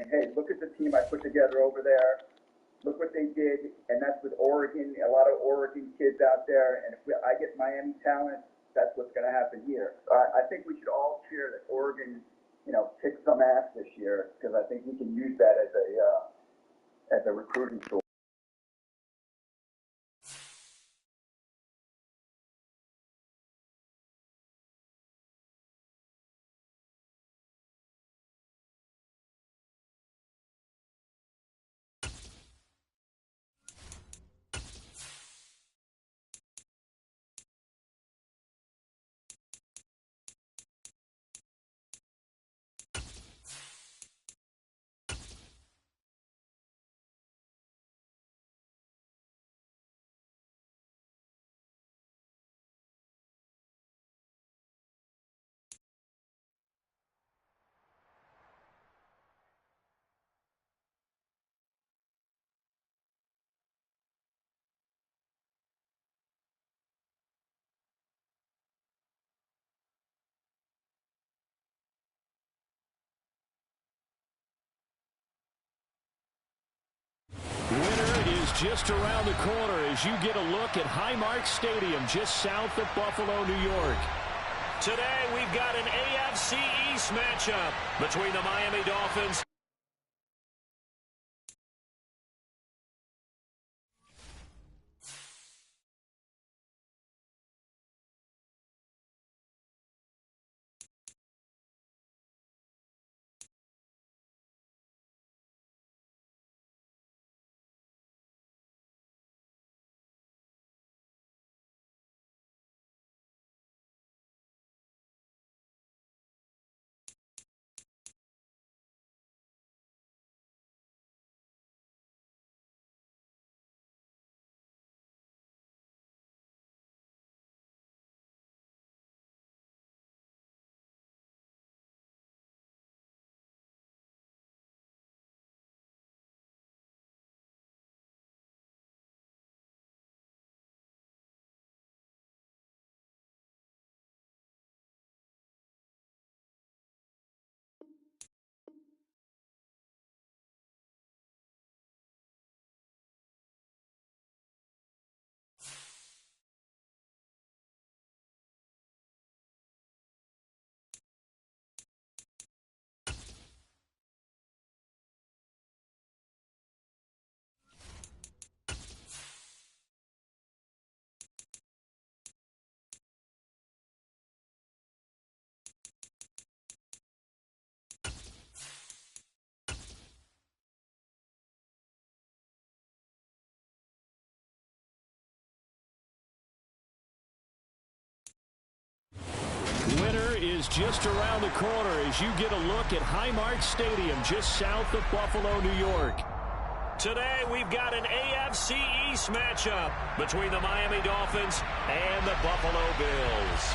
hey, look at the team I put together over there. Look what they did, and that's with Oregon, a lot of Oregon kids out there. And if I get Miami talent, that's what's going to happen here. So I think we should all cheer that Oregon, kicked some ass this year, because I think we can use that as a recruiting tool. Winter is just around the corner as you get a look at Highmark Stadium just south of Buffalo, New York. Today we've got an AFC East matchup between the Miami Dolphins is just around the corner as you get a look at Highmark Stadium just south of Buffalo, New York. Today we've got an AFC East matchup between the Miami Dolphins and the Buffalo Bills.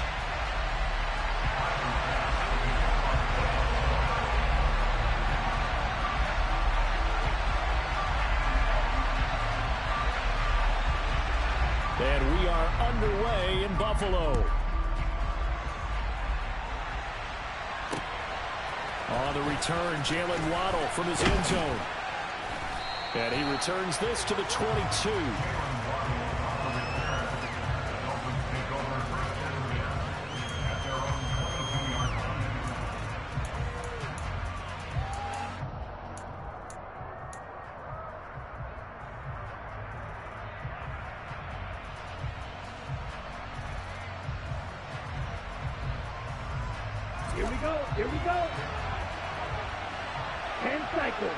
And we are underway in Buffalo. On the return, Jalen Waddle from his end zone. And he returns this to the 22. Here we go. Here we go. 10 cycles.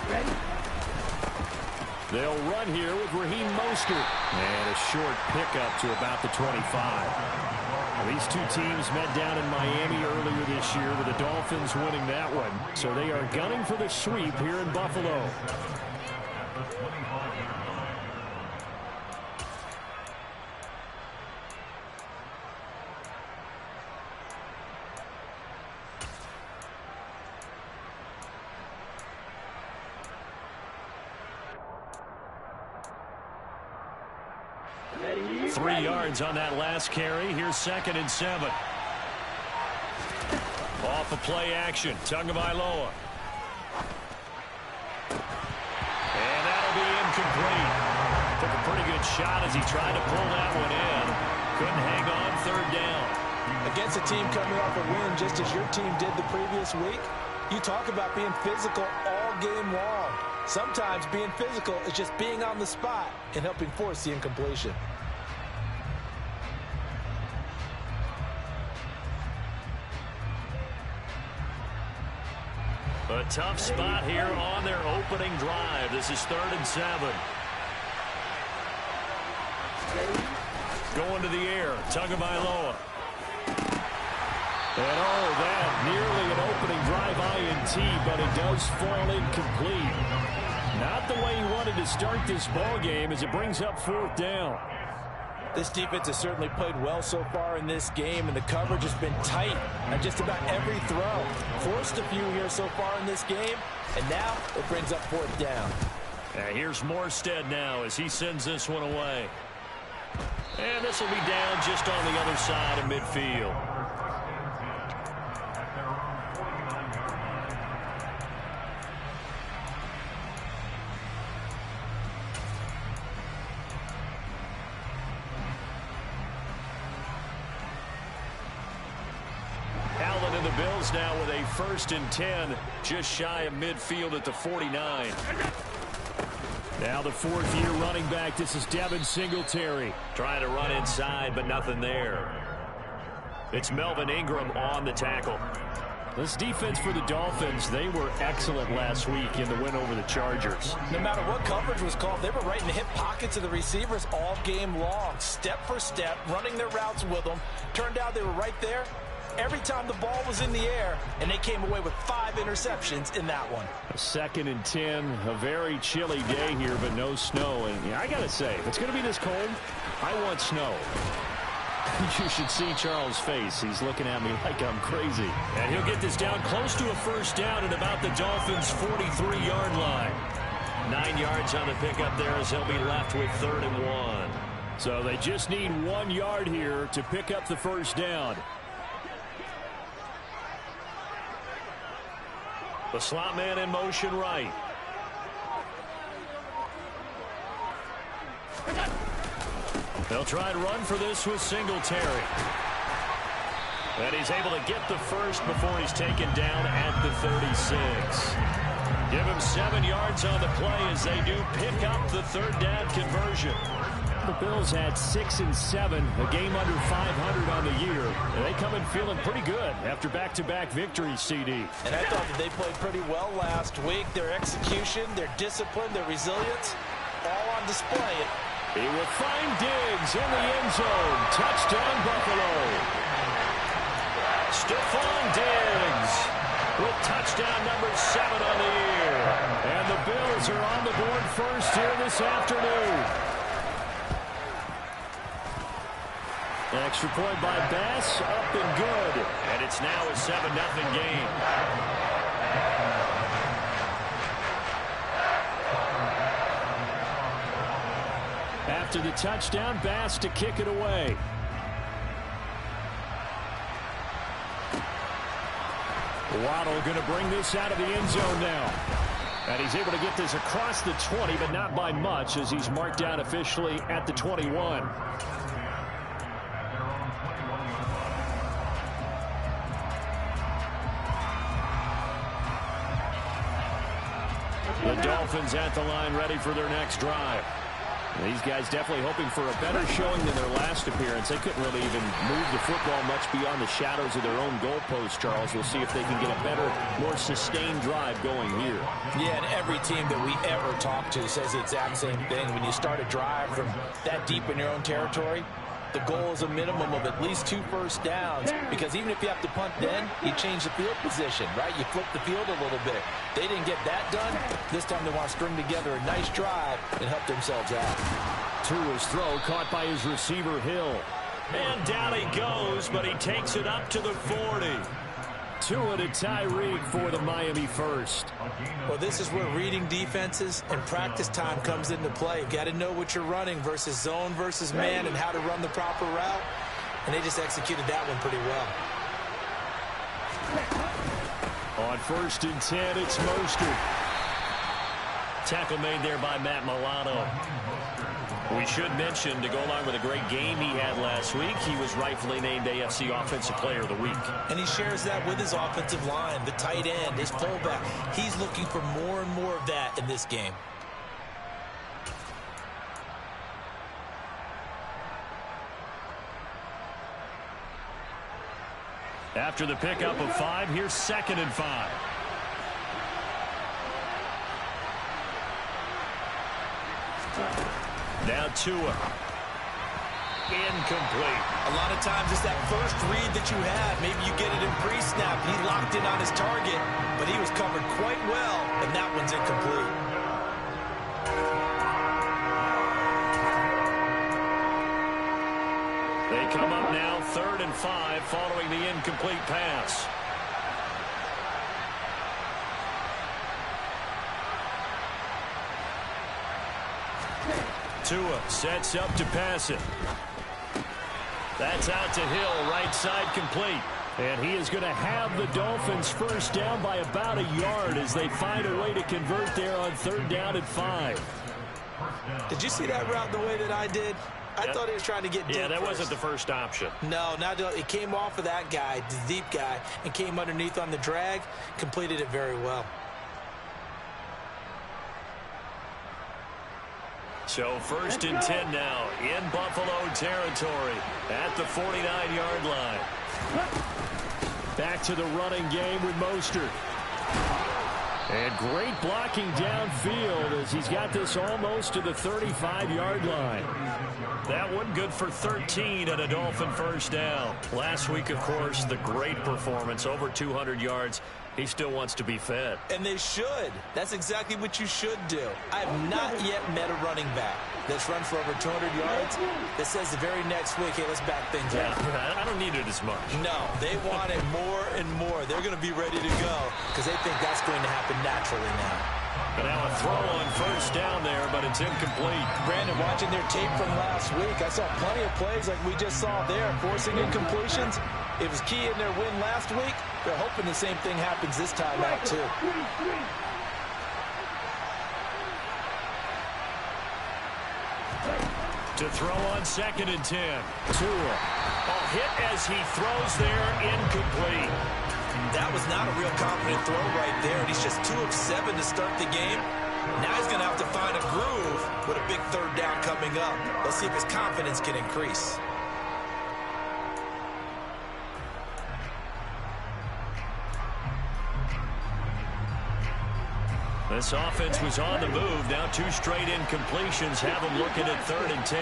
Ready? They'll run here with Raheem Mostert. And a short pickup to about the 25. These two teams met down in Miami earlier this year with the Dolphins winning that one. So they are gunning for the sweep here in Buffalo. Ready? 3 yards on that last carry. Here's 2nd and 7. Off of play action, Tagovailoa. And that'll be incomplete. Took a pretty good shot as he tried to pull that one in. Couldn't hang on, third down. Against a team coming off a win just as your team did the previous week, you talk about being physical all game long. Sometimes being physical is just being on the spot and helping force the incompletion. A tough spot here on their opening drive. This is 3rd and 7. Going to the air, Tagovailoa. And that nearly an opening drive INT, but it does fall incomplete. Not the way he wanted to start this ball game as it brings up 4th down. This defense has certainly played well so far in this game, and the coverage has been tight on just about every throw. Forced a few here so far in this game, and now it brings up 4th down. Here's Morstead now as he sends this one away. And this will be down just on the other side of midfield. Allen and the Bills now with a 1st and 10, just shy of midfield at the 49. Now the 4th-year running back, this is Devin Singletary. Trying to run inside, but nothing there. It's Melvin Ingram on the tackle. This defense for the Dolphins, they were excellent last week in the win over the Chargers. No matter what coverage was called, they were right in the hip pockets of the receivers all game long. Step for step, running their routes with them. Turned out they were right there every time the ball was in the air, and they came away with 5 interceptions in that one. A 2nd and 10, a very chilly day here, but no snow. And yeah, I got to say, if it's going to be this cold, I want snow. You should see Charles' face. He's looking at me like I'm crazy. And he'll get this down close to a 1st down at about the Dolphins' 43-yard line. 9 yards on the pickup there as he'll be left with 3rd and 1. So they just need 1 yard here to pick up the 1st down. The slot man in motion right. They'll try and run for this with Singletary. And he's able to get the 1st before he's taken down at the 36. Give him 7 yards on the play as they do pick up the 3rd down conversion. The Bills had 6 and 7, a game under 500 on the year. And they come in feeling pretty good after back-to-back victories, CD. And I thought that they played pretty well last week. Their execution, their discipline, their resilience, all on display. He will find Diggs in the end zone. Touchdown, Buffalo. Stephon Diggs with touchdown number 7 on the year. And the Bills are on the board first here this afternoon. An extra point by Bass, up and good. And it's now a 7-0 game. After the touchdown, Bass to kick it away. Waddle going to bring this out of the end zone now. And he's able to get this across the 20, but not by much as he's marked down officially at the 21. The Dolphins at the line ready for their next drive. These guys definitely hoping for a better showing than their last appearance. They couldn't really even move the football much beyond the shadows of their own goalpost, Charles. We'll see if they can get a better, more sustained drive going here. Yeah, and every team that we ever talk to says the exact same thing. When you start a drive from that deep in your own territory, the goal is a minimum of at least 2 first downs, because even if you have to punt then, you change the field position, right? You flip the field a little bit. They didn't get that done. This time they want to string together a nice drive and help themselves out. Tua's throw caught by his receiver, Hill. And down he goes, but he takes it up to the 40. Tua to Tyreek for the Miami first. Well, this is where reading defenses and practice time comes into play. You've got to know what you're running versus zone versus man and how to run the proper route. And they just executed that one pretty well. On 1st and 10, it's Mostert. Tackle made there by Matt Milano. We should mention, to go along with a great game he had last week, he was rightfully named AFC Offensive Player of the Week. And he shares that with his offensive line, the tight end, his fullback. He's looking for more and more of that in this game. After the pickup of 5, here's 2nd and 5. Now Tua. Incomplete. A lot of times it's that first read that you have. Maybe you get it in pre-snap. He locked in on his target, but he was covered quite well, and that one's incomplete. They come up now 3rd and 5 following the incomplete pass. Tua sets up to pass it. That's out to Hill, right side complete. And he is going to have the Dolphins first down by about a yard as they find a way to convert there on 3rd down and 5. Did you see that route the way that I did? I thought he was trying to get deep. Yeah, that first. wasn't the first option. No, it came off of that guy, the deep guy, and came underneath on the drag, completed it very well. So 1st and 10 now in Buffalo territory at the 49-yard line. Back to the running game with Mostert. And great blocking downfield as he's got this almost to the 35-yard line. That one good for 13 and a Dolphin first down. Last week, of course, the great performance, over 200 yards. He still wants to be fed. And they should. That's exactly what you should do. I have not yet met a running back that's run for over 200 yards that says the very next week, hey, let's back things up. I don't need it as much. No, they want it more and more. They're going to be ready to go because they think that's going to happen naturally now. And now a throw on first down there, but it's incomplete. Brandon, watching their tape from last week, I saw plenty of plays like we just saw there, forcing incompletions. It was key in their win last week. They're hoping the same thing happens this time out, too. To throw on 2nd and 10. Tua. A hit as he throws there, incomplete. That was not a real confident throw right there, and he's just 2 of 7 to start the game. Now he's going to have to find a groove with a big 3rd down coming up. Let's see if his confidence can increase. This offense was on the move. Now 2 straight incompletions have them looking at 3rd and 10.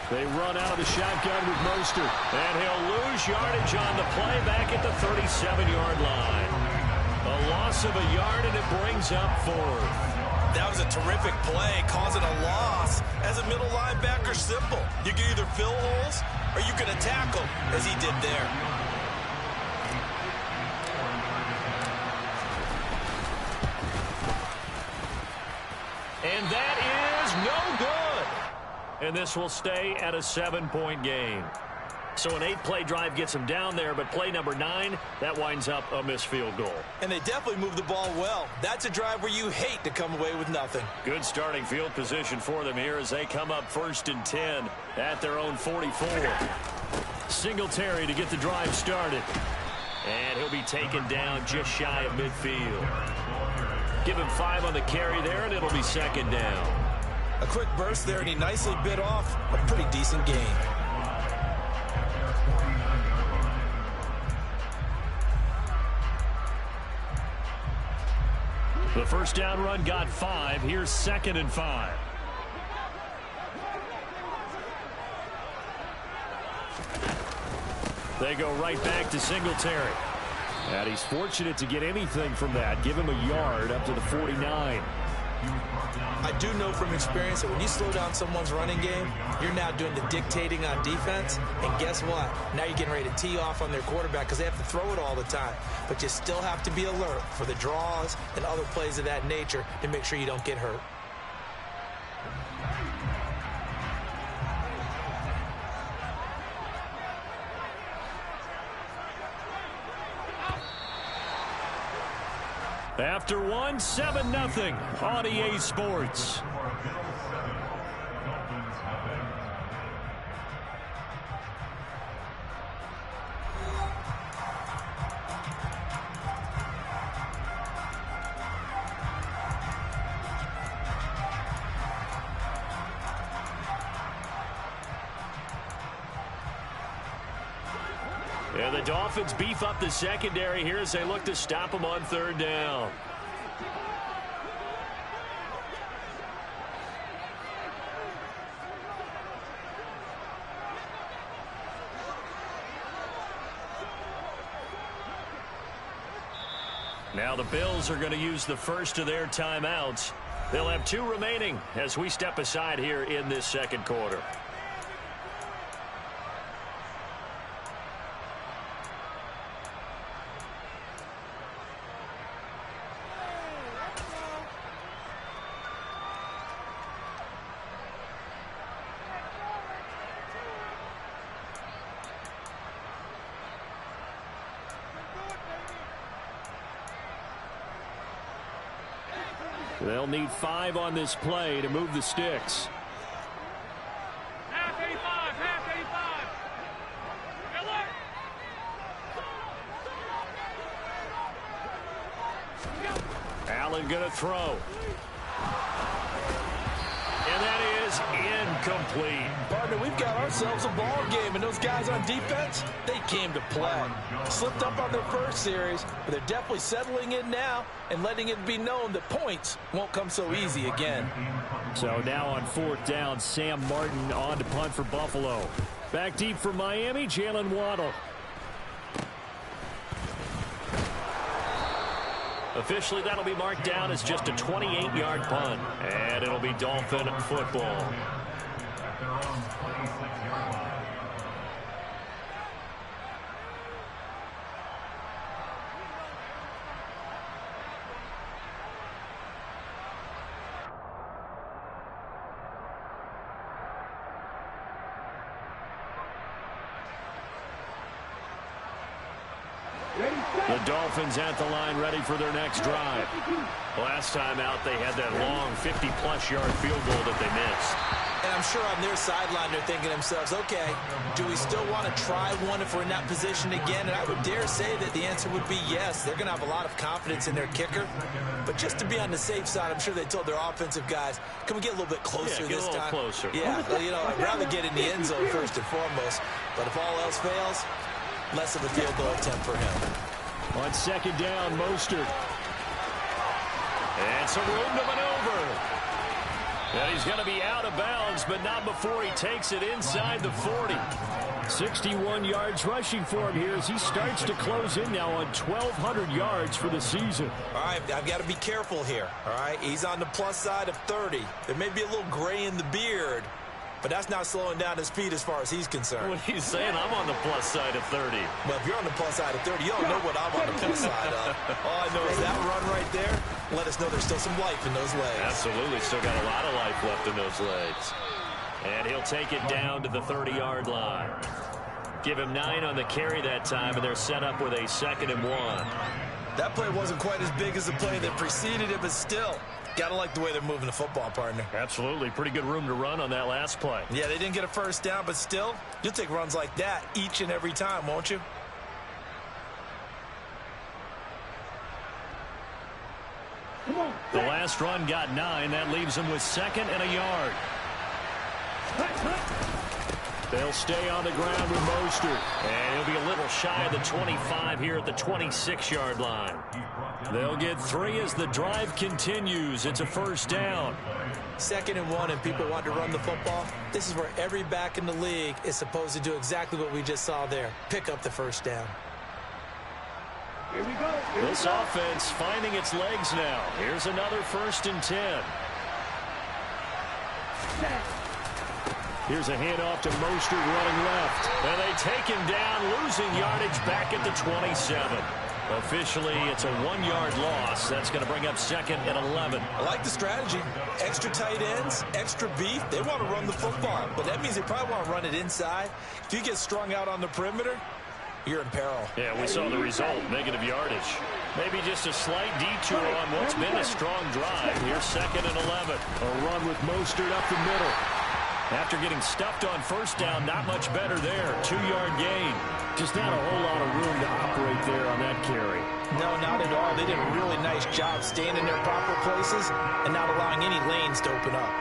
They run out of the shotgun with Mostert. And he'll lose yardage on the play back at the 37-yard line. A loss of a yard, and it brings up 4th. That was a terrific play, causing a loss. As a middle linebacker, simple. You can either fill holes or you can attack them, as he did there. And that is no good. And this will stay at a 7-point game. So an 8-play drive gets him down there, but play number 9, that winds up a missed field goal. And they definitely moved the ball well. That's a drive where you hate to come away with nothing. Good starting field position for them here as they come up 1st and 10 at their own 44. Singletary to get the drive started. And he'll be taken down just shy of midfield. Give him 5 on the carry there, and it'll be 2nd down. A quick burst there, and he nicely bit off a pretty decent gain. The first down run got 5. Here's 2nd and 5. They go right back to Singletary. And he's fortunate to get anything from that. Give him a yard up to the 49. I do know from experience that when you slow down someone's running game, you're now doing the dictating on defense. And guess what? Now you're getting ready to tee off on their quarterback because they have to throw it all the time. But you still have to be alert for the draws and other plays of that nature to make sure you don't get hurt. After one, 7-0 on EA Sports. And the Dolphins beef up the secondary here as they look to stop them on 3rd down. Now the Bills are going to use the first of their timeouts. They'll have 2 remaining as we step aside here in this 2nd quarter. They'll need 5 on this play to move the sticks. Half 85, half 85. Allen going to throw. And that is incomplete. Partner, we've got ourselves a ball game, and those guys on defense, they came to play. Slipped up on their first series, but they're definitely settling in now and letting it be known that points won't come so easy again. So now on 4th down, Sam Martin on to punt for Buffalo. Back deep for Miami, Jalen Waddle. Officially, that'll be marked down as just a 28-yard punt. And it'll be Dolphin football. The Dolphins at the line ready for their next drive. Last time out, they had that long 50-plus yard field goal that they missed. And I'm sure on their sideline they're thinking to themselves, okay, do we still want to try one if we're in that position again? And I would dare say that the answer would be yes. They're going to have a lot of confidence in their kicker. But just to be on the safe side, I'm sure they told their offensive guys, can we get a little bit closer this time? Closer. Yeah, well, you know, I'd rather get in the end zone first and foremost. But if all else fails, less of a field goal attempt for him. On 2nd down, Mostert. And some room to maneuver. And he's going to be out of bounds, but not before he takes it inside the 40. 61 yards rushing for him here as he starts to close in now on 1,200 yards for the season. All right, I've got to be careful here. All right, he's on the plus side of 30. There may be a little gray in the beard, but that's not slowing down his speed as far as he's concerned. What he's saying, I'm on the plus side of 30. Well, if you're on the plus side of 30, you don't know what I'm on the plus side of. All I know is that run right there let us know there's still some life in those legs. Absolutely, still got a lot of life left in those legs. And he'll take it down to the 30-yard line. Give him 9 on the carry that time, and they're set up with a 2nd and 1. That play wasn't quite as big as the play that preceded it, but still, got to like the way they're moving the football, partner. Absolutely. Pretty good room to run on that last play. Yeah, they didn't get a first down, but still, you'll take runs like that each and every time, won't you? The last run got 9. That leaves them with 2nd and a yard. They'll stay on the ground with Mostert. And he'll be a little shy of the 25 here at the 26-yard line. They'll get 3 as the drive continues. It's a 1st down. 2nd and 1, and people want to run the football. This is where every back in the league is supposed to do exactly what we just saw there. Pick up the 1st down. Here we go. This offense finding its legs now. Here's another 1st and 10. Here's a handoff to Mostert running left. And they take him down, losing yardage back at the 27. Officially, it's a 1-yard loss. That's going to bring up 2nd and 11. I like the strategy. Extra tight ends, extra beef. They want to run the football, but that means they probably want to run it inside. If you get strung out on the perimeter, you're in peril. Yeah, we saw the result, negative yardage. Maybe just a slight detour on what's been a strong drive. Here's 2nd and 11. A run with Mostert up the middle. After getting stuffed on first down, not much better there. 2-yard gain. Just not a whole lot of room to operate there on that carry. No, not at all. They did a really nice job staying in their proper places and not allowing any lanes to open up.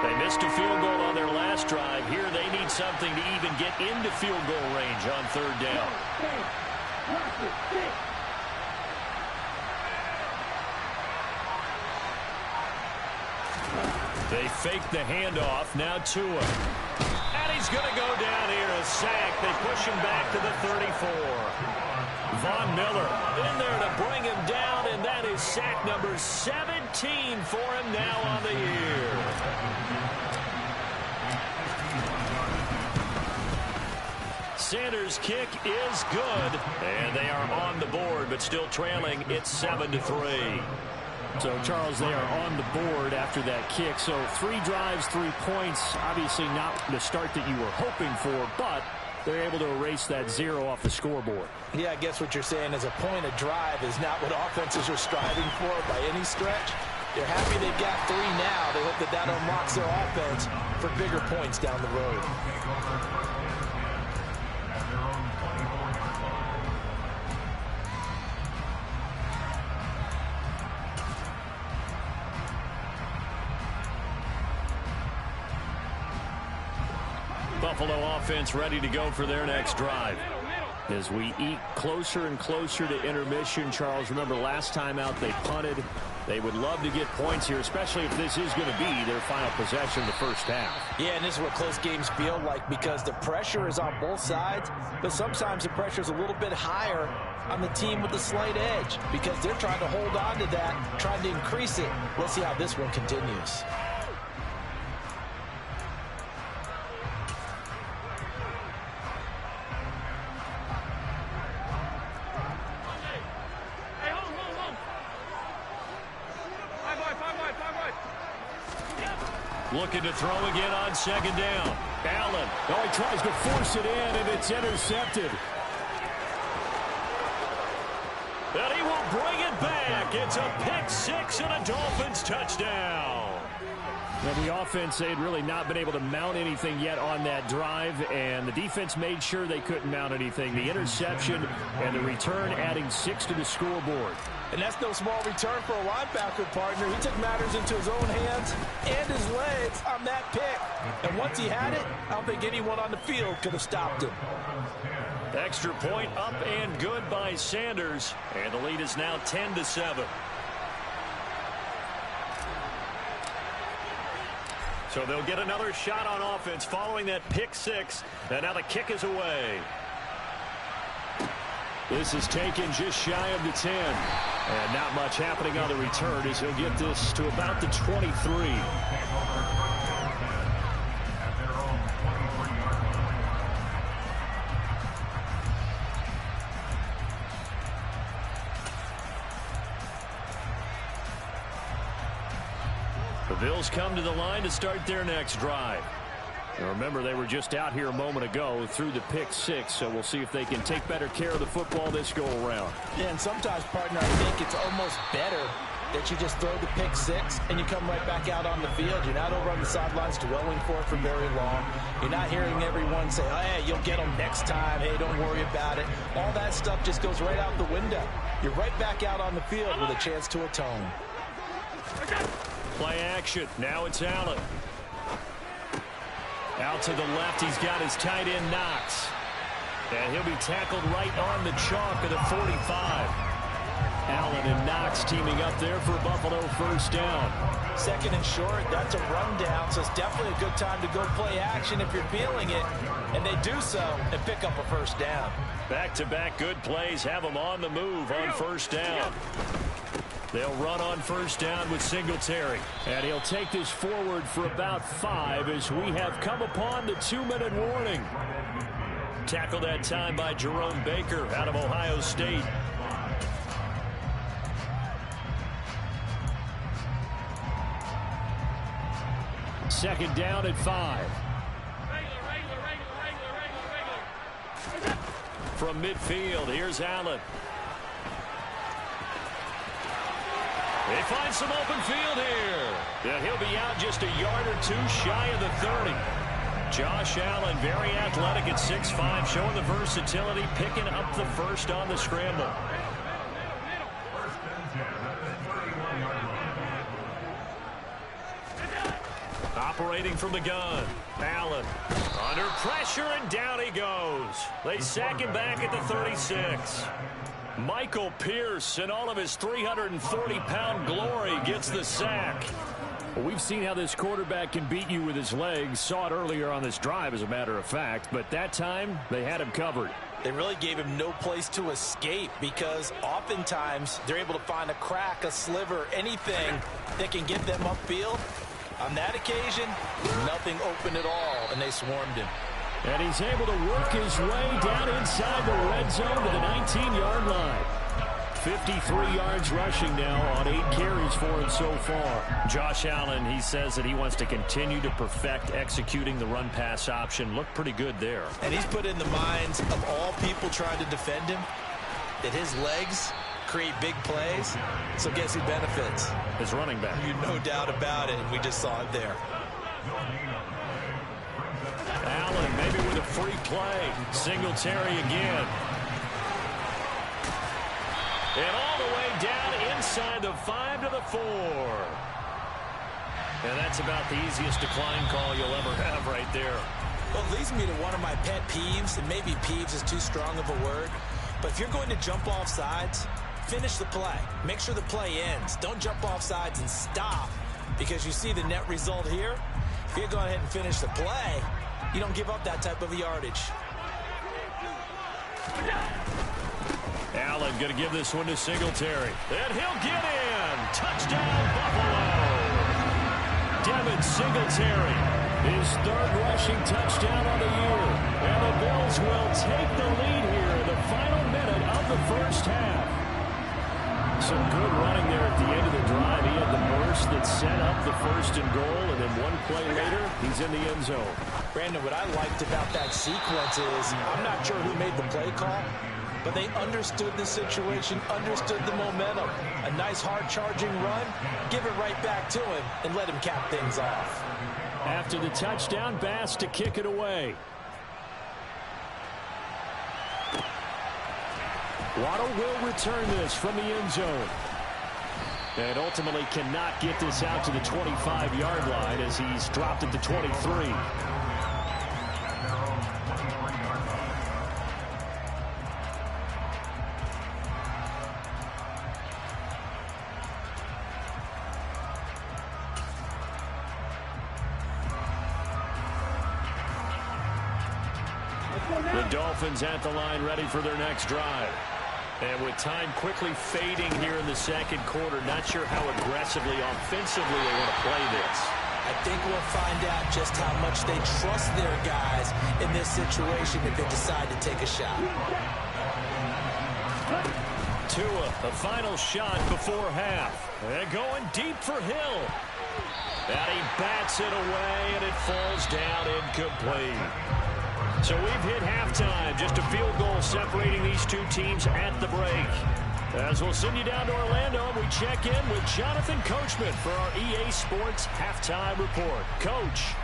They missed a field goal on their last drive. Here they need something to even get into field goal range on 3rd down. They fake the handoff. Now Tua. And he's going to go down here. A sack. They push him back to the 34. Von Miller in there to bring him down, and that is sack number 17 for him now on the year. Sanders' kick is good, and they are on the board, but still trailing. It's 7-3. So, Charles, they are on the board after that kick. So, 3 drives, 3 points. Obviously not the start that you were hoping for, but they're able to erase that 0 off the scoreboard. Yeah, I guess what you're saying is a point of drive is not what offenses are striving for by any stretch. They're happy they got 3 now. They hope that that unlocks their offense for bigger points down the road. Buffalo offense ready to go for their next drive. As we eat closer and closer to intermission, Charles, remember last time out they punted. They would love to get points here, especially if this is going to be their final possession of the first half. Yeah, and this is what close games feel like because the pressure is on both sides, but sometimes the pressure is a little bit higher on the team with the slight edge because they're trying to hold on to that, trying to increase it. Let's see how this one continues. Looking to throw again on 2nd down. Allen. Oh, he tries to force it in, and it's intercepted. And he will bring it back. It's a pick 6 and a Dolphins touchdown. Now, the offense, they had really not been able to mount anything yet on that drive, and the defense made sure they couldn't mount anything. The interception and the return adding 6 to the scoreboard. And that's no small return for a linebacker partner. He took matters into his own hands and his legs on that pick. And once he had it, I don't think anyone on the field could have stopped him. Extra point up and good by Sanders. And the lead is now 10-7. So they'll get another shot on offense following that pick 6. And now the kick is away. This is taken just shy of the 10. And not much happening on the return as he'll get this to about the 23. The Bills come to the line to start their next drive. And remember, they were just out here a moment ago through the pick 6, so we'll see if they can take better care of the football this go-around. Yeah, and sometimes, partner, I think it's almost better that you just throw the pick 6 and you come right back out on the field. You're not over on the sidelines dwelling for it for very long. You're not hearing everyone say, oh, hey, you'll get them next time. Hey, don't worry about it. All that stuff just goes right out the window. You're right back out on the field with a chance to atone. Play action. Now it's Allen. Out to the left, he's got his tight end Knox. And he'll be tackled right on the chalk of the 45. Allen and Knox teaming up there for Buffalo first down. 2nd and short, that's a rundown, so it's definitely a good time to go play action if you're feeling it. And they do so and pick up a first down. Back-to-back good plays have them on the move on first down. They'll run on first down with Singletary. And he'll take this forward for about 5 as we have come upon the 2-minute warning. Tackled that time by Jerome Baker out of Ohio State. Second down at 5. from midfield. Here's Allen. They find some open field here. And he'll be out just a yard or two shy of the 30. Josh Allen, very athletic at 6'5", showing the versatility, picking up the first on the scramble. Operating from the gun. Allen under pressure, and down he goes. They sack him back at the 36. Michael Pierce, in all of his 340-pound glory, gets the sack. Well, we've seen how this quarterback can beat you with his legs. Saw it earlier on this drive, as a matter of fact. But that time, they had him covered. They really gave him no place to escape because oftentimes they're able to find a crack, a sliver, anything that can get them upfield. On that occasion, nothing open at all, and they swarmed him. And he's able to work his way down inside the red zone to the 19-yard line. 53 yards rushing now on 8 carries for him so far. Josh Allen, he says that he wants to continue to perfect executing the run-pass option. Looked pretty good there. And he's put in the minds of all people trying to defend him that his legs create big plays. So guess who benefits? His running back. No doubt about it, and we just saw it there. Allen maybe with a free play. Singletary again. And all the way down inside the 5 to the 4. And that's about the easiest decline call you'll ever have right there. Well, it leads me to one of my pet peeves, and maybe peeves is too strong of a word, but if you're going to jump off sides, finish the play. Make sure the play ends. Don't jump off sides and stop, because you see the net result here. If you go ahead and finish the play, you don't give up that type of yardage. Allen going to give this one to Singletary. And he'll get in. Touchdown, Buffalo. Devin Singletary, his 3rd rushing touchdown of the year. And the Bills will take the lead here in the final minute of the first half. Some good running there at the end of the drive. He had the burst that set up the 1st and goal, and then one play later, he's in the end zone. Brandon, what I liked about that sequence is, I'm not sure who made the play call, but they understood the situation, understood the momentum. A nice hard-charging run, give it right back to him, and let him cap things off. After the touchdown, Bass to kick it away. Waddle will return this from the end zone. And ultimately cannot get this out to the 25-yard line as he's dropped at the 23. The Dolphins at the line ready for their next drive. And with time quickly fading here in the second quarter, not sure how aggressively, offensively they want to play this. I think we'll find out just how much they trust their guys in this situation if they decide to take a shot. Tua, the final shot before half. And going deep for Hill. And he bats it away, and it falls down incomplete. So we've hit halftime. Just a field goal separating these two teams at the break. As we'll send you down to Orlando, we check in with Jonathan Coachman for our EA Sports Halftime Report. Coach.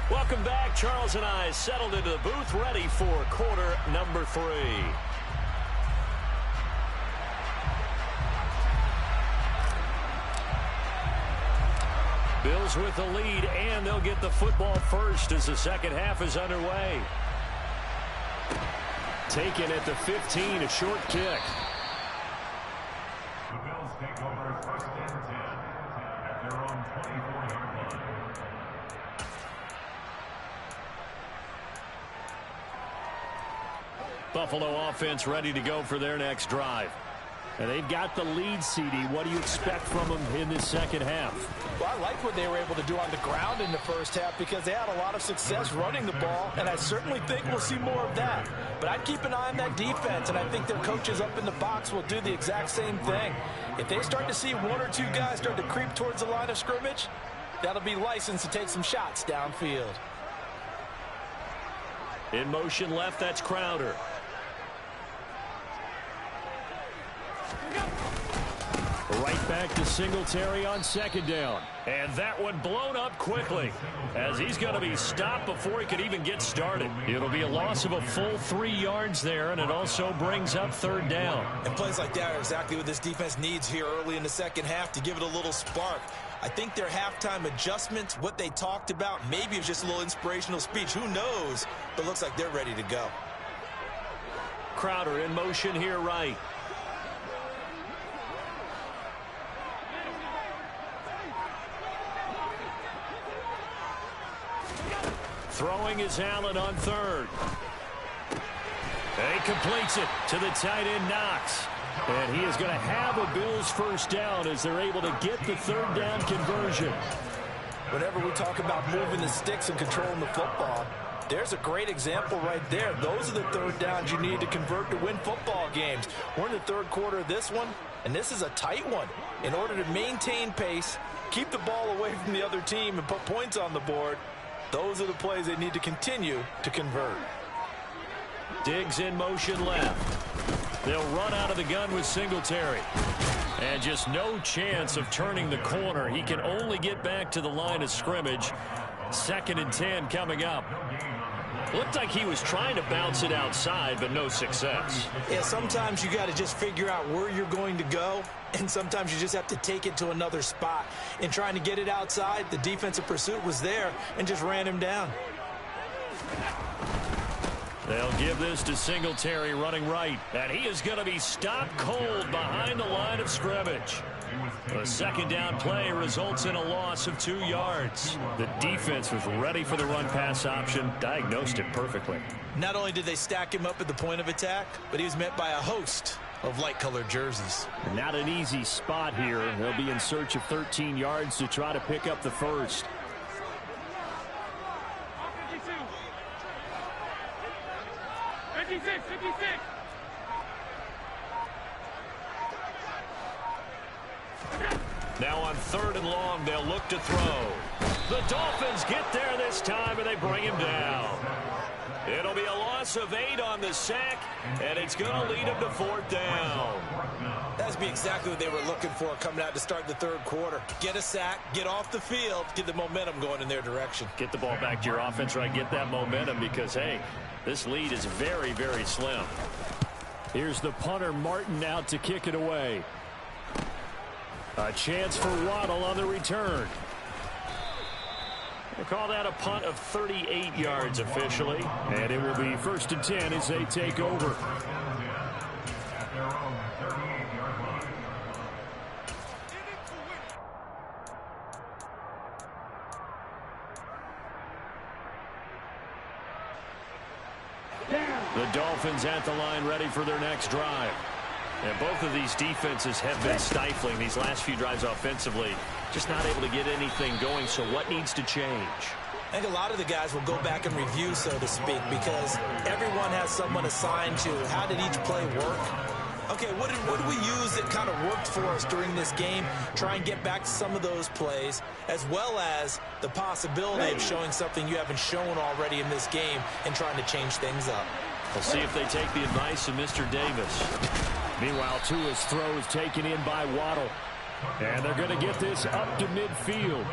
Welcome back. Charles and I settled into the booth, ready for quarter number 3. Bills with the lead, and they'll get the football first as the second half is underway. Taken at the 15, a short kick. The Bills take over 1st and 10 at their own 24-yard line. Buffalo offense ready to go for their next drive. And they've got the lead, CD. What do you expect from them in this second half? Well, I like what they were able to do on the ground in the first half because they had a lot of success running the ball, and I certainly think we'll see more of that. But I'd keep an eye on that defense, and I think their coaches up in the box will do the exact same thing. If they start to see one or two guys start to creep towards the line of scrimmage, that'll be licensed to take some shots downfield. In motion left, that's Crowder. Right back to Singletary on second down. And that one blown up quickly as he's going to be stopped before he could even get started. It'll be a loss of a full 3 yards there, and it also brings up third down. And plays like that are exactly what this defense needs here early in the second half to give it a little spark. I think their halftime adjustments, what they talked about, maybe it was just a little inspirational speech. Who knows? But it looks like they're ready to go. Crowder in motion here right. Throwing is Allen on third. And he completes it to the tight end, Knox. And he is going to have a Bills first down as they're able to get the third down conversion. Whenever we talk about moving the sticks and controlling the football, there's a great example right there. Those are the third downs you need to convert to win football games. We're in the third quarter of this one, and this is a tight one. In order to maintain pace, keep the ball away from the other team, and put points on the board, those are the plays they need to continue to convert. Diggs in motion left. They'll run out of the gun with Singletary. And just no chance of turning the corner. He can only get back to the line of scrimmage. 2nd and 10 coming up. Looked like he was trying to bounce it outside, but no success. Yeah, sometimes you got to just figure out where you're going to go, and sometimes you just have to take it to another spot. In trying to get it outside, the defensive pursuit was there and just ran him down. They'll give this to Singletary running right, and he is going to be stopped cold behind the line of scrimmage. The second down play results in a loss of 2 yards. The defense was ready for the run-pass option, diagnosed it perfectly. Not only did they stack him up at the point of attack, but he was met by a host of light-colored jerseys. Not an easy spot here. They'll be in search of 13 yards to try to pick up the first. 56, 56. Now on 3rd and long, they'll look to throw. The Dolphins get there this time, and they bring him down. It'll be a loss of 8 on the sack, and it's going to lead them to 4th down. That'd be exactly what they were looking for coming out to start the third quarter. Get a sack, get off the field, get the momentum going in their direction. Get the ball back to your offense, right? Get that momentum because, hey, this lead is very, very slim. Here's the punter, Martin, out to kick it away. A chance for Waddle on the return. We'll call that a punt of 38 yards officially. And it will be 1st and 10 as they take over. At their own 38-yard line. The Dolphins at the line ready for their next drive. And both of these defenses have been stifling these last few drives offensively. Just not able to get anything going, so what needs to change? I think a lot of the guys will go back and review, so to speak, because everyone has someone assigned to how did each play work. Okay, what did we use that kind of worked for us during this game? Try and get back to some of those plays, as well as the possibility of showing something you haven't shown already in this game and trying to change things up. We'll see if they take the advice of Mr. Davis. Meanwhile, Tua's throw is taken in by Waddle. And they're going to get this up to midfield.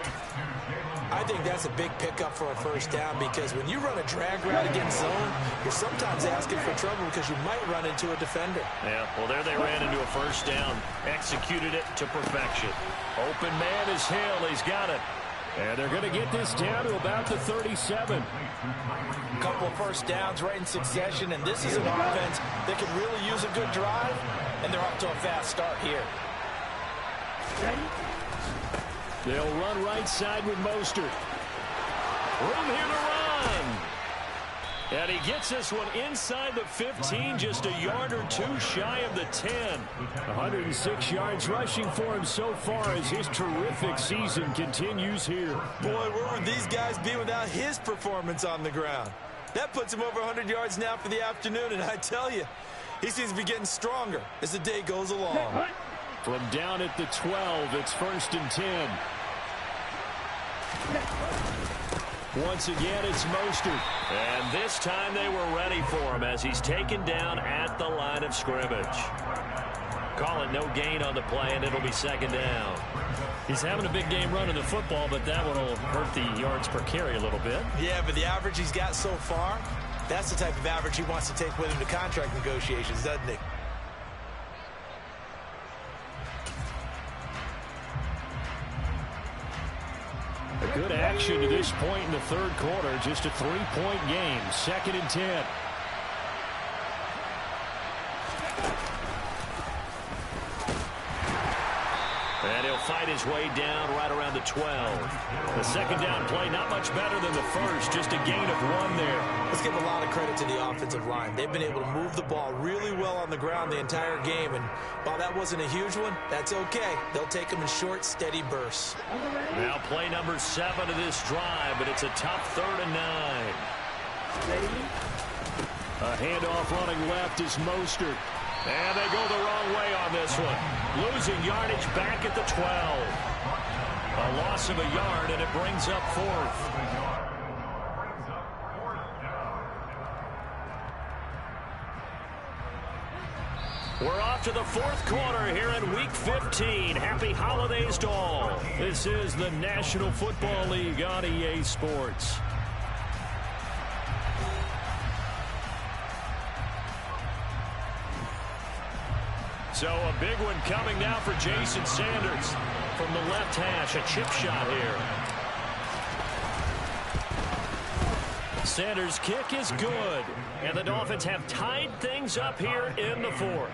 I think that's a big pickup for a first down because when you run a drag route against zone, you're sometimes asking for trouble because you might run into a defender. Yeah, well, there they ran into a first down. Executed it to perfection. Open man is Hill. He's got it. And they're going to get this down to about the 37. A couple of first downs right in succession, and this is an offense that can really use a good drive, and they're off to a fast start here. They'll run right side with Mostert. Room here to run. And he gets this one inside the 15, just a yard or two shy of the 10. 106 yards rushing for him so far as his terrific season continues here. Boy, where would these guys be without his performance on the ground? That puts him over 100 yards now for the afternoon, and I tell you, he seems to be getting stronger as the day goes along. From down at the 12, it's 1st and 10. Once again, it's Mostert. And this time they were ready for him as he's taken down at the line of scrimmage. Call it no gain on the play, and it'll be 2nd down. He's having a big game running the football, but that one will hurt the yards per carry a little bit. Yeah, but the average he's got so far, that's the type of average he wants to take with him to contract negotiations, doesn't he? A good action to this point in the 3rd quarter. Just a 3-point game. 2nd and 10. And he'll fight his way down right around the 12. The 2nd down play not much better than the first. Just a gain of 1 there. Let's give a lot of credit to the offensive line. They've been able to move the ball really well on the ground the entire game. And while that wasn't a huge one, that's okay. They'll take them in short, steady bursts. Now play number 7 of this drive, but it's a tough 3rd and 9. A handoff running left is Mostert. And they go the wrong way on this one. Losing yardage back at the 12. A loss of a yard, and it brings up 4th. We're off to the 4th quarter here in Week 15. Happy holidays to all. This is the National Football League on EA Sports. So a big one coming now for Jason Sanders from the left hash. A chip shot here. Sanders' kick is good. And the Dolphins have tied things up here in the 4th.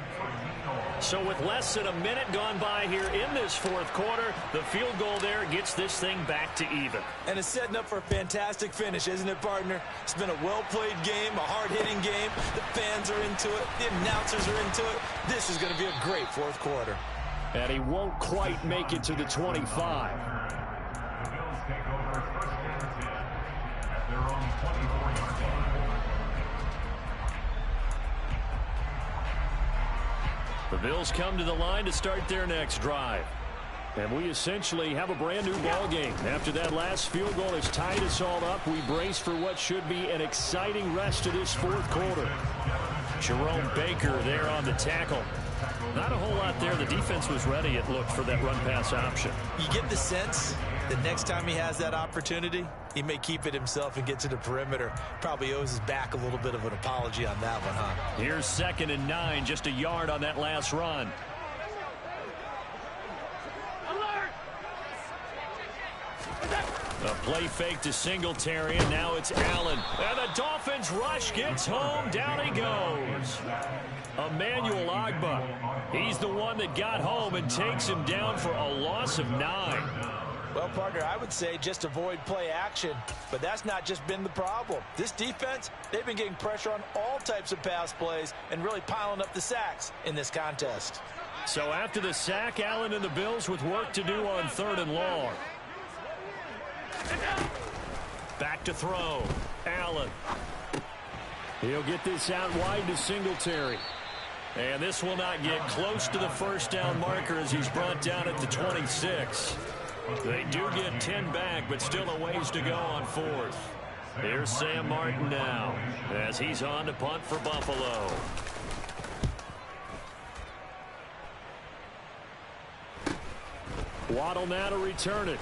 So with less than a minute gone by here in this 4th quarter, the field goal there gets this thing back to even. And it's setting up for a fantastic finish, isn't it, partner? It's been a well-played game, a hard-hitting game. The fans are into it. The announcers are into it. This is going to be a great 4th quarter. And he won't quite make it to the 25. The Bills take over 1st and 10 at their own 24-yard line. The Bills come to the line to start their next drive. And we essentially have a brand new ball game. After that last field goal has tied us all up, we brace for what should be an exciting rest of this 4th quarter. Jerome Baker there on the tackle. Not a whole lot there. The defense was ready, it looked, for that run-pass option. You get the sense that next time he has that opportunity, he may keep it himself and get to the perimeter. Probably owes his back a little bit of an apology on that one, huh? Here's 2nd and 9, just a yard on that last run. A play fake to Singletary, and now it's Allen. And the Dolphins rush, gets home, down he goes. Emmanuel Ogbah. He's the one that got home and takes him down for a loss of 9. Well, partner, I would say just avoid play action, but that's not just been the problem. This defense, they've been getting pressure on all types of pass plays and really piling up the sacks in this contest. So after the sack, Allen and the Bills with work to do on 3rd and long. Back to throw. Allen. He'll get this out wide to Singletary. And this will not get close to the 1st down marker as he's brought down at the 26. They do get 10 back, but still a ways to go on 4th. Here's Sam Martin now as he's on to punt for Buffalo. Waddle now to return it.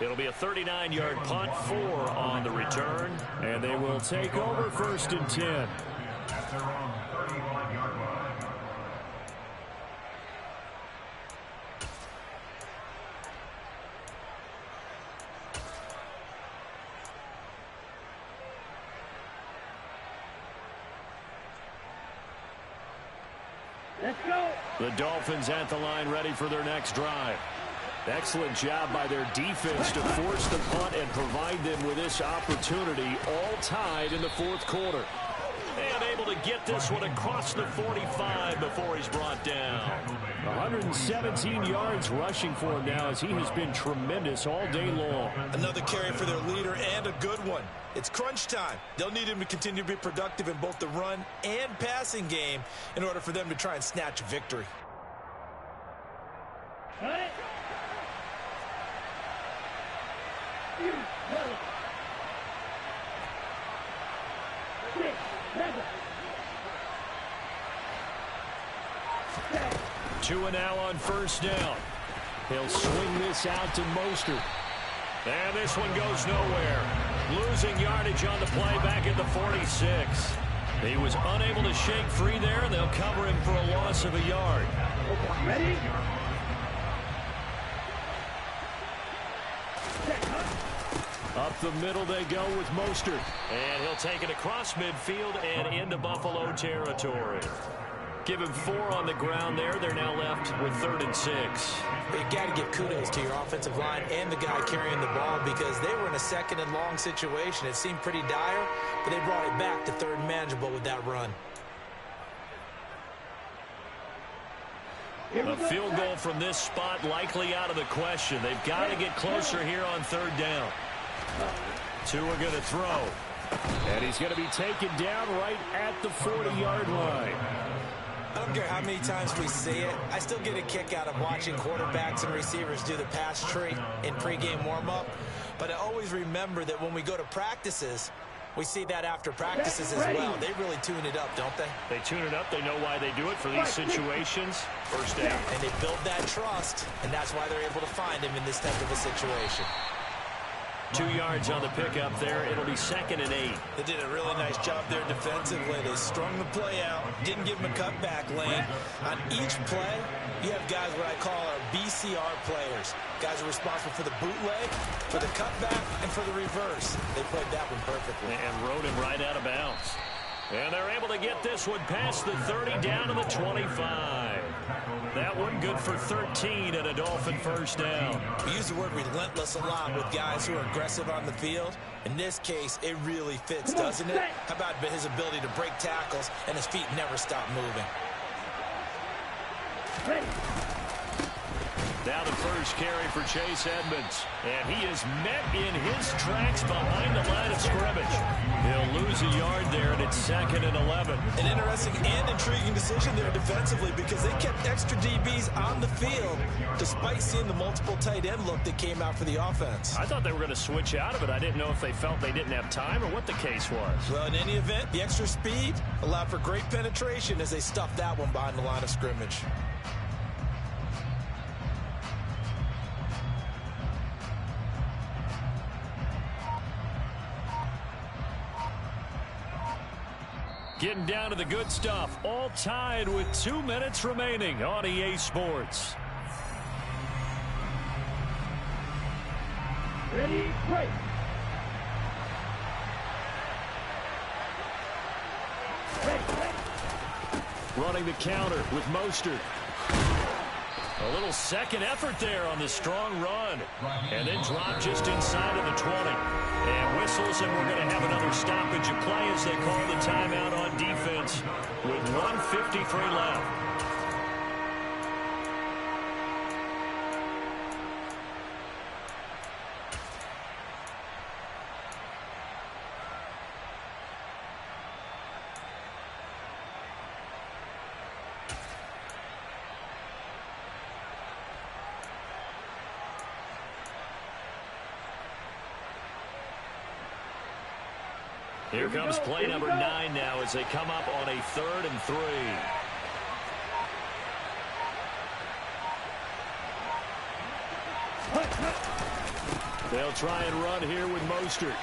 It'll be a 39-yard punt, 4 on the return. And they will take over 1st and 10. At their own 31-yard line. Let's go. The Dolphins at the line ready for their next drive. Excellent job by their defense to force the punt and provide them with this opportunity, all tied in the fourth quarter. And able to get this one across the 45 before he's brought down. 117 yards rushing for him now as he has been tremendous all day long. Another carry for their leader and a good one. It's crunch time. They'll need him to continue to be productive in both the run and passing game in order for them to try and snatch a victory. Got it. 2 now on first down. He'll swing this out to Mostert. And this one goes nowhere. Losing yardage on the play back at the 46. He was unable to shake free there, and they'll cover him for a loss of a yard. Ready? Up the middle they go with Mostert. And he'll take it across midfield and into Buffalo territory. Give him 4 on the ground there. They're now left with 3rd and 6. You got to give kudos to your offensive line and the guy carrying the ball because they were in a 2nd and long situation. It seemed pretty dire, but they brought it back to 3rd and manageable with that run. A field goal from this spot likely out of the question. They've got to get closer here on 3rd down. Tua going to throw. And he's going to be taken down right at the 40-yard line. I don't care how many times we see it. I still get a kick out of watching quarterbacks and receivers do the pass tree in pregame warm-up. But I always remember that when we go to practices, we see that after practices as well. They really tune it up, don't they? They tune it up. They know why they do it for these situations. First down. And they build that trust, and that's why they're able to find him in this type of a situation. 2 yards on the pickup there. It'll be 2nd and 8. They did a really nice job there defensively. They strung the play out, didn't give him a cutback lane. On each play, you have guys what I call our BCR players. Guys are responsible for the bootleg, for the cutback, and for the reverse. They played that one perfectly. And rode him right out of bounds. And they're able to get this one past the 30 down to the 25. That one good for 13 and a Dolphin first down. We use the word relentless a lot with guys who are aggressive on the field. In this case, it really fits, doesn't it? How about his ability to break tackles and his feet never stop moving? Ready. Now the first carry for Chase Edmonds. And he is met in his tracks behind the line of scrimmage. He'll lose a yard there, and it's 2nd and 11. An interesting and intriguing decision there defensively because they kept extra DBs on the field despite seeing the multiple tight end look that came out for the offense. I thought they were going to switch out of it. I didn't know if they felt they didn't have time or what the case was. Well, in any event, the extra speed allowed for great penetration as they stuffed that one behind the line of scrimmage. Getting down to the good stuff, all tied with 2 minutes remaining on EA Sports. Ready, break. Running the counter with Mostert. A little second effort there on the strong run. And then drop just inside of the 20. And whistles, and we're going to have another stoppage of play as they call the timeout on defense with 1:53 left. Here comes play number 9 now as they come up on a 3rd and 3. They'll try and run here with Mostert.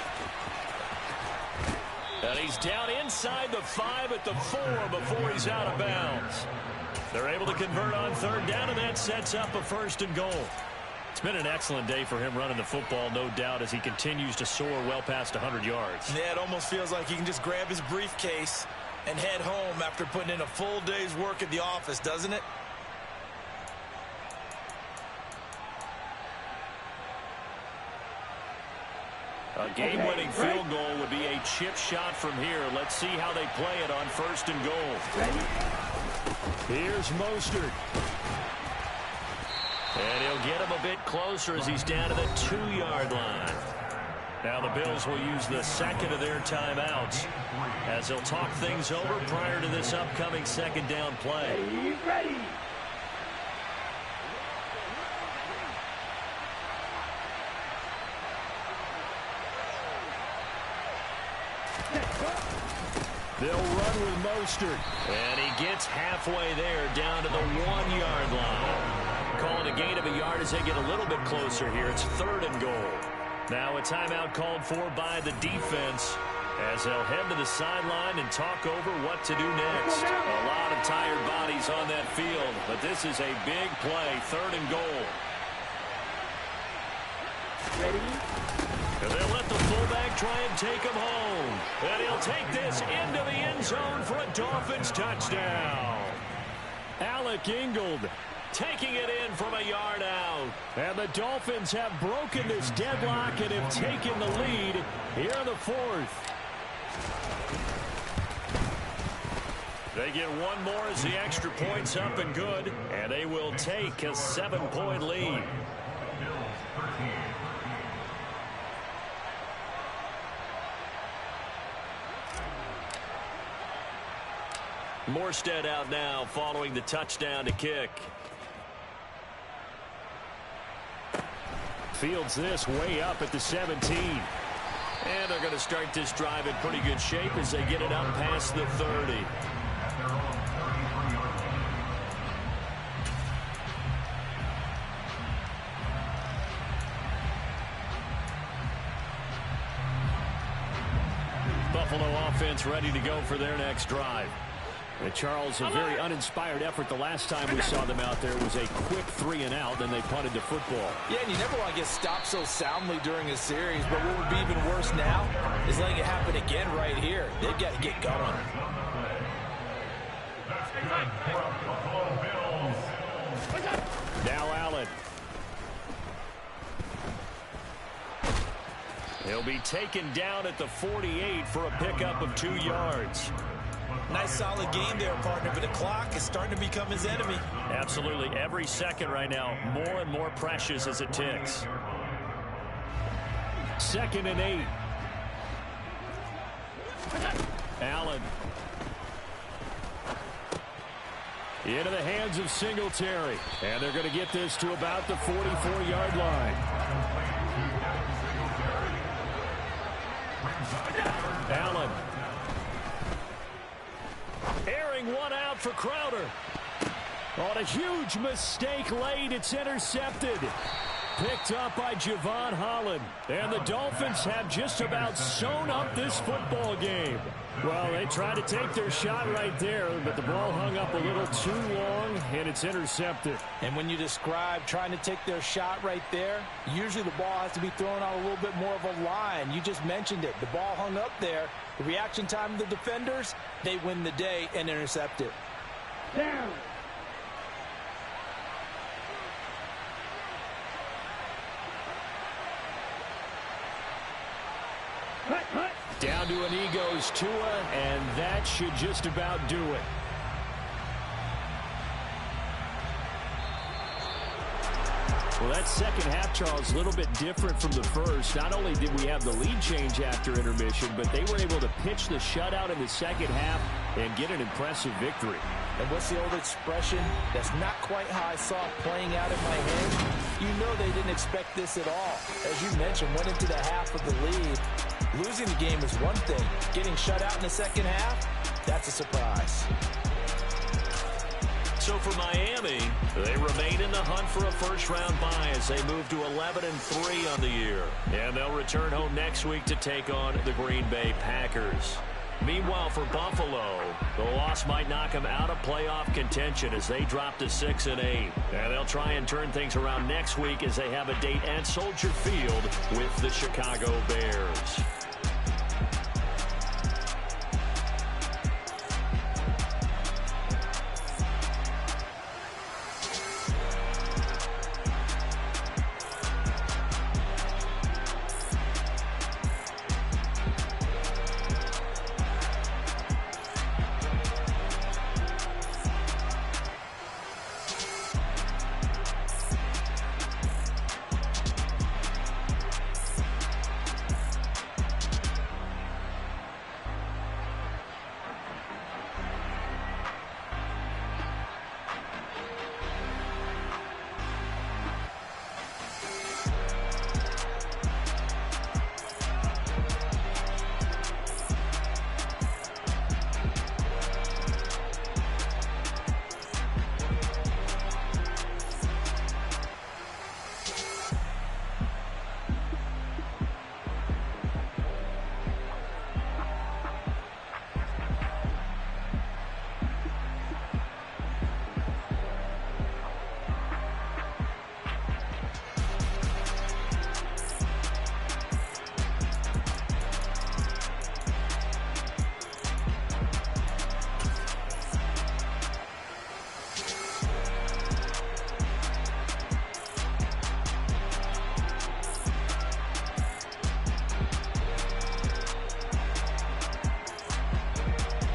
And he's down inside the 5 at the 4 before he's out of bounds. They're able to convert on 3rd down, and that sets up a 1st and goal. It's been an excellent day for him running the football, no doubt, as he continues to soar well past 100 yards. Yeah, it almost feels like he can just grab his briefcase and head home after putting in a full day's work at the office, doesn't it? A game-winning field goal would be a chip shot from here. Let's see how they play it on 1st and goal. Here's Mostert. And he'll get him a bit closer as he's down to the 2-yard line. Now the Bills will use the second of their timeouts as they'll talk things over prior to this upcoming 2nd down play. Ready. They'll run with Mostert. And he gets halfway there down to the 1-yard line. Calling a gain of a yard as they get a little bit closer here. It's 3rd and goal. Now a timeout called for by the defense as they'll head to the sideline and talk over what to do next. A lot of tired bodies on that field, but this is a big play. 3rd and goal. Ready. And they'll let the fullback try and take him home. And he'll take this into the end zone for a Dolphins touchdown. Alec Ingold Taking it in from a yard out. And the Dolphins have broken this deadlock and have taken the lead here in the 4th. They get one more as the extra point's up and good. And they will take a 7-point lead. Morstead out now following the touchdown to kick. Fields this way up at the 17. And they're going to start this drive in pretty good shape as they get it up past the 30. Buffalo offense ready to go for their next drive. And Charles, a very uninspired effort. The last time we saw them out there was a quick 3-and-out, then they punted the football. Yeah, and you never want to get stopped so soundly during a series, but what would be even worse now is letting it happen again right here. They've got to get going. Now Allen. He'll be taken down at the 48 for a pickup of 2 yards. Nice solid game there, partner, but the clock is starting to become his enemy. Absolutely. Every second right now, more and more precious as it ticks. 2nd and 8. Allen. Into the hands of Singletary. And they're going to get this to about the 44-yard line. Allen. Airing one out for Crowder. On a huge mistake late, it's intercepted. Picked up by Javon Holland. And the Dolphins have just about sewn up this football game. Well, they tried to take their shot right there, but the ball hung up a little too long, and it's intercepted. And when you describe trying to take their shot right there, usually the ball has to be thrown out a little bit more of a line. You just mentioned it. The ball hung up there. The reaction time of the defenders, they win the day and intercept it. Down. Cut. Down to an Eagles Tua, and that should just about do it. Well, that second half, Charles, a little bit different from the first. Not only did we have the lead change after intermission, but they were able to pitch the shutout in the second half and get an impressive victory. And what's the old expression? That's not quite how I saw it playing out in my head. You know they didn't expect this at all. As you mentioned, went into the half of the lead. Losing the game is one thing. Getting shut out in the second half, that's a surprise. So for Miami, they remain in the hunt for a first-round bye as they move to 11-3 on the year. And they'll return home next week to take on the Green Bay Packers. Meanwhile, for Buffalo, the loss might knock them out of playoff contention as they drop to 6-8. And they'll try and turn things around next week as they have a date at Soldier Field with the Chicago Bears.